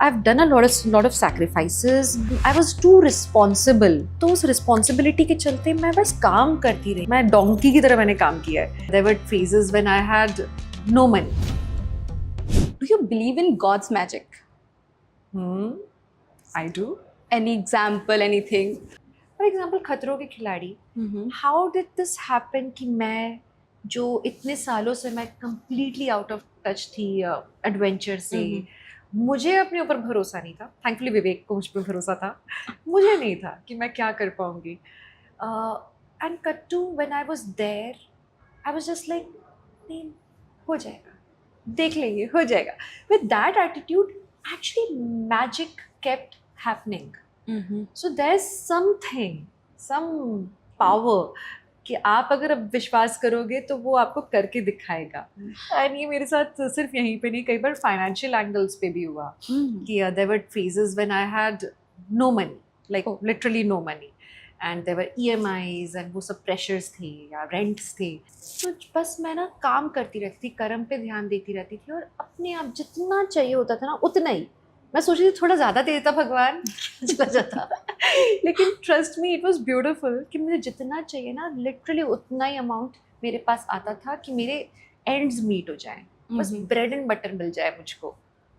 I've done a lot of sacrifices. I was too responsible. तो उस responsibility के चलते मैं बस काम करती रही. मैं donkey की तरह मैंने काम किया है. There were phases when I had no money. Do you believe in God's magic? I do. Any example, anything? For example, खतरों के खिलाड़ी. How did this happen कि मैं जो इतने सालों से मैं completely out of touch थी adventure से, मुझे अपने ऊपर भरोसा नहीं था. थैंकफुली विवेक को मुझ पर भरोसा था, मुझे नहीं था कि मैं क्या कर पाऊंगी. And cut to when I was there, I was just like, नहीं हो जाएगा, देख लेंगे, हो जाएगा. With that attitude actually magic kept happening. So there is something, some power कि आप अगर अब विश्वास करोगे तो वो आपको करके दिखाएगा. एंड ये मेरे साथ सिर्फ यहीं पे नहीं, कई बार फाइनेंशियल एंगल्स पे भी हुआ कि there were phases when I had no money, like literally no money, and there were EMIs and वो सब प्रेशर्स थे या रेंट्स थे. तो बस मैं ना काम करती रहती थी, कर्म पे ध्यान देती रहती थी और अपने आप जितना चाहिए होता था ना उतना ही. मैं सोच रही थी थोड़ा ज़्यादा दे देता भगवान, चला जाता. लेकिन trust me, it was beautiful कि मुझे जितना चाहिए ना लिटरली उतना ही अमाउंट मेरे पास आता था कि मेरे एंड्स मीट हो जाएं. बस ब्रेड एंड बटर मिल जाए मुझको,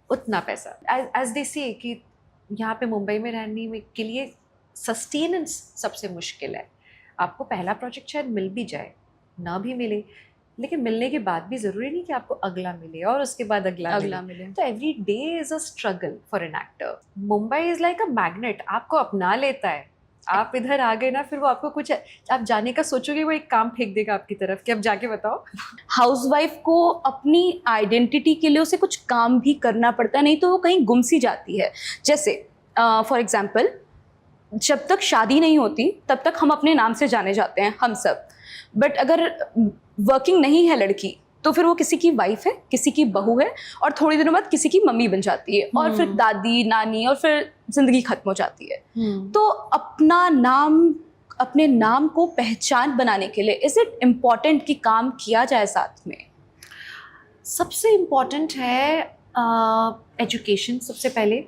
उतना पैसा. एज दे से कि यहाँ पे मुंबई में रहने में के लिए सस्टेनेंस सबसे मुश्किल है. आपको पहला प्रोजेक्ट शायद मिल भी जाए, ना भी मिले, लेकिन मिलने के बाद भी ज़रूरी नहीं कि आपको अगला मिले और उसके बाद अगला मिले. तो every day is a struggle for an actor. Mumbai is like a magnet, आपको अपना लेता है. आप इधर आ गए ना, फिर वो आपको कुछ, आप जाने का सोचोगे वो एक काम फेंक देगा आपकी तरफ कि अब जाके बताओ. हाउसवाइफ को अपनी आइडेंटिटी के लिए उसे कुछ काम भी करना पड़ता है, नहीं तो वो कहीं गुम सी जाती है. जैसे फॉर एग्जाम्पल, जब तक शादी नहीं होती तब तक हम अपने नाम से जाने जाते हैं, हम सब. बट अगर वर्किंग नहीं है लड़की तो फिर वो किसी की वाइफ है, किसी की बहू है, और थोड़ी दिनों बाद किसी की मम्मी बन जाती है, और फिर दादी, नानी, और फिर जिंदगी खत्म हो जाती है. तो अपना नाम, अपने नाम को पहचान बनाने के लिए इज इट इम्पॉर्टेंट कि काम किया जाए साथ में? सबसे इम्पॉर्टेंट है एजुकेशन सबसे पहले,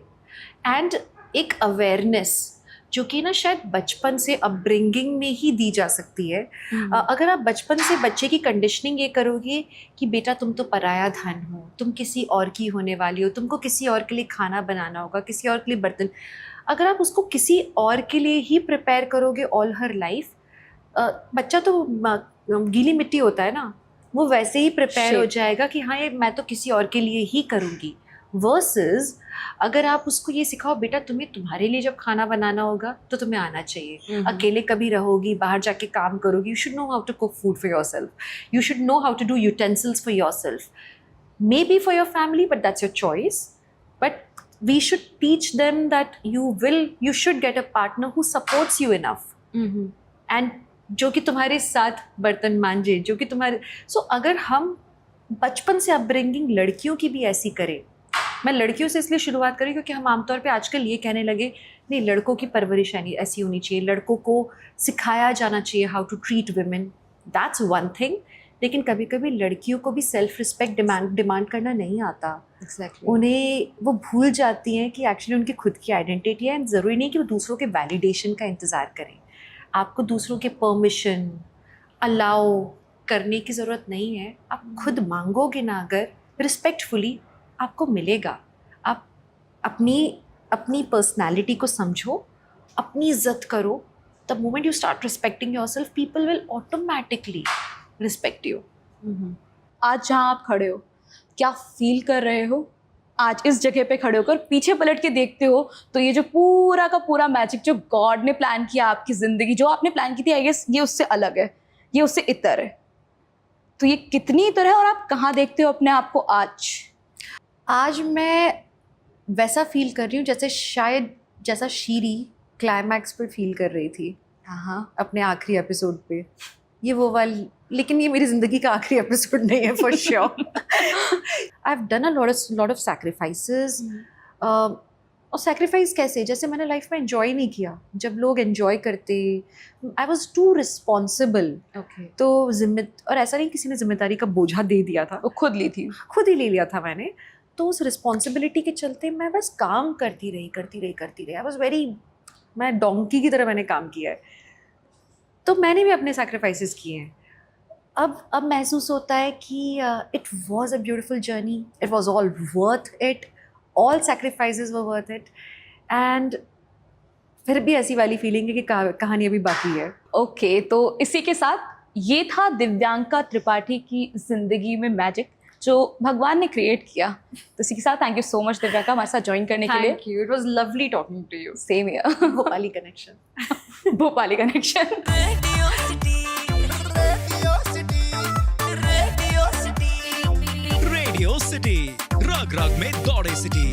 एंड एक अवेयरनेस जो कि ना शायद बचपन से अपब्रिंगिंग में ही दी जा सकती है. अगर आप बचपन से बच्चे की कंडीशनिंग ये करोगे कि बेटा तुम तो पराया धन हो, तुम किसी और की होने वाली हो, तुमको किसी और के लिए खाना बनाना होगा, किसी और के लिए बर्तन, अगर आप उसको किसी और के लिए ही प्रिपेयर करोगे ऑल हर लाइफ, बच्चा तो गीली मिट्टी होता है ना, वो वैसे ही प्रिपेयर हो जाएगा कि हाँ ये मैं तो किसी और के लिए ही करूँगी. वर्सेस अगर आप उसको ये सिखाओ, बेटा तुम्हें तुम्हारे लिए जब खाना बनाना होगा तो तुम्हें आना चाहिए. अकेले कभी रहोगी, बाहर जाके काम करोगी, you should know how to cook food for yourself, you should know how to do utensils for yourself, maybe for your family but that's your choice. But we should teach them that you should get a partner who supports you enough, and जो कि तुम्हारे साथ बर्तन मांजे, जो कि तुम्हारे. सो अगर हम बचपन से अपब्रिंगिंग लड़कियों की भी ऐसी करें, मैं लड़कियों से इसलिए शुरुआत करी क्योंकि हम आमतौर पे आजकल ये कहने लगे नहीं लड़कों की परवरिश ऐसी होनी चाहिए, लड़कों को सिखाया जाना चाहिए how to treat women. That's one thing. लेकिन कभी कभी लड़कियों को भी सेल्फ रिस्पेक्ट डिमांड करना नहीं आता. Exactly. उन्हें वो भूल जाती हैं कि एक्चुअली उनकी खुद की आइडेंटिटी है, एंड ज़रूरी नहीं कि वो दूसरों के वैलिडेशन का इंतज़ार करें. आपको दूसरों के परमिशन अलाउ करने की ज़रूरत नहीं है. आप खुद मांगोगे ना अगर रिस्पेक्टफुली, आपको मिलेगा. आप अपनी पर्सनालिटी को समझो, अपनी इज्जत करो. The moment you start respecting yourself, people will automatically respect you. आज जहाँ आप खड़े हो, क्या फील कर रहे हो? आज इस जगह पे खड़े होकर पीछे पलट के देखते हो तो ये जो पूरा का पूरा मैजिक जो गॉड ने प्लान किया, आपकी ज़िंदगी जो आपने प्लान की थी, आई गेस ये उससे अलग है, ये उससे इतर है. तो ये कितनी इतर है, और आप कहाँ देखते हो अपने आप को आज मैं वैसा फील कर रही हूँ जैसा शीरी क्लाइमैक्स पर फील कर रही थी अपने आखिरी एपिसोड पे. ये वो वाली, लेकिन ये मेरी ज़िंदगी का आखिरी एपिसोड नहीं है for sure. I have done a lot of sacrifices. और सैक्रिफाइस कैसे, जैसे मैंने लाइफ में एंजॉय नहीं किया. जब लोग एंजॉय करते, आई वॉज टू रिस्पॉन्सिबल. तो और ऐसा नहीं किसी ने जिम्मेदारी का बोझा दे दिया था, खुद ली थी, खुद ही ले लिया था मैंने. तो उस रिस्पॉन्सिबिलिटी के चलते मैं बस काम करती रही। आई वॉज वेरी, मैं डोंकी की तरह मैंने काम किया है। तो मैंने भी अपने सैक्रिफाइसेस किए हैं। अब महसूस होता है कि it was a beautiful journey, it was all worth it, all sacrifices were worth it. And फिर भी ऐसी वाली फीलिंग है कि कहानी अभी बाकी है। ओके, तो इसी के साथ ये था दिव्यांका त्रिपाठी की जिंदगी में मैजिक जो भगवान ने क्रिएट किया। तो इसी के साथ thank you so much Divyanka हमारे साथ ज्वाइन करने के लिए। Thank you, it was lovely talking to you. Same here. Bhopali connection. Bhopali connection. Radio City रग रग में दौड़े सिटी।